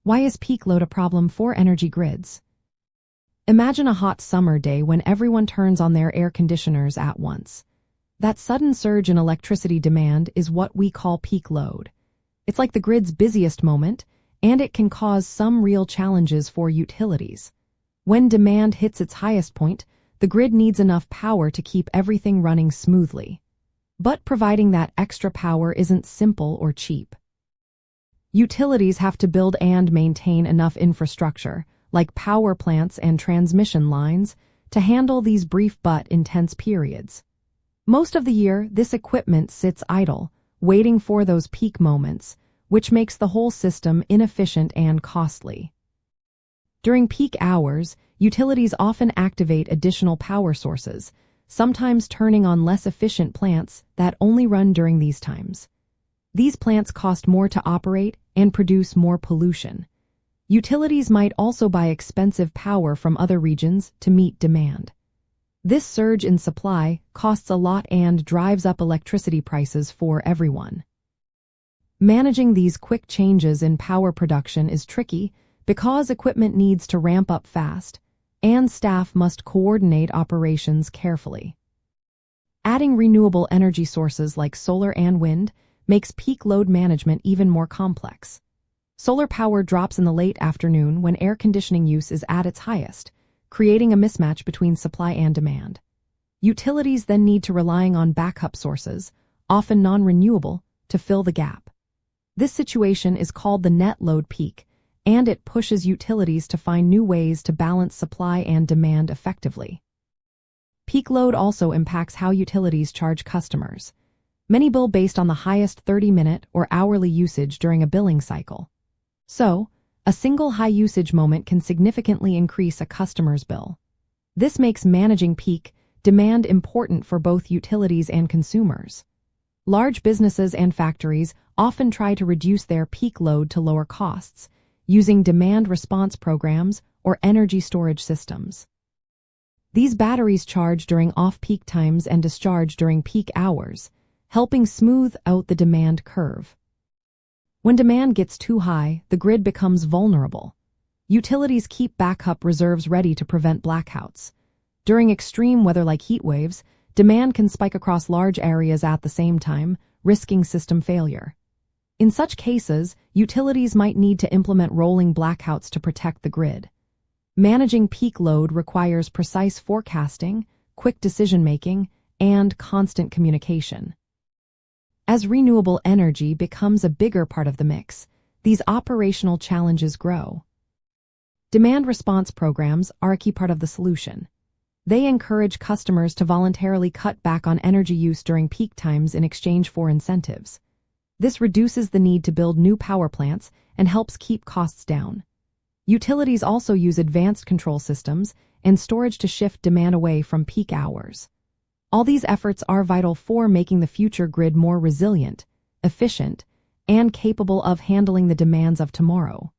Why is peak load a problem for energy grids? Imagine a hot summer day when everyone turns on their air conditioners at once. That sudden surge in electricity demand is what we call peak load. It's like the grid's busiest moment, and it can cause some real challenges for utilities. When demand hits its highest point, the grid needs enough power to keep everything running smoothly. But providing that extra power isn't simple or cheap. Utilities have to build and maintain enough infrastructure, like power plants and transmission lines, to handle these brief but intense periods. Most of the year, this equipment sits idle, waiting for those peak moments, which makes the whole system inefficient and costly. During peak hours, utilities often activate additional power sources, sometimes turning on less efficient plants that only run during these times. These plants cost more to operate and produce more pollution. Utilities might also buy expensive power from other regions to meet demand. This surge in supply costs a lot and drives up electricity prices for everyone. Managing these quick changes in power production is tricky because equipment needs to ramp up fast, and staff must coordinate operations carefully. Adding renewable energy sources like solar and wind makes peak load management even more complex. Solar power drops in the late afternoon when air conditioning use is at its highest, creating a mismatch between supply and demand. Utilities then need to rely on backup sources, often non-renewable, to fill the gap. This situation is called the net load peak, and it pushes utilities to find new ways to balance supply and demand effectively. Peak load also impacts how utilities charge customers. Many bill based on the highest 30-minute or hourly usage during a billing cycle. So, a single high-usage moment can significantly increase a customer's bill. This makes managing peak demand important for both utilities and consumers. Large businesses and factories often try to reduce their peak load to lower costs, using demand response programs or energy storage systems. These batteries charge during off-peak times and discharge during peak hours, helping smooth out the demand curve. When demand gets too high, the grid becomes vulnerable. Utilities keep backup reserves ready to prevent blackouts. During extreme weather like heat waves, demand can spike across large areas at the same time, risking system failure. In such cases, utilities might need to implement rolling blackouts to protect the grid. Managing peak load requires precise forecasting, quick decision-making, and constant communication. As renewable energy becomes a bigger part of the mix, these operational challenges grow. Demand response programs are a key part of the solution. They encourage customers to voluntarily cut back on energy use during peak times in exchange for incentives. This reduces the need to build new power plants and helps keep costs down. Utilities also use advanced control systems and storage to shift demand away from peak hours. All these efforts are vital for making the future grid more resilient, efficient, and capable of handling the demands of tomorrow.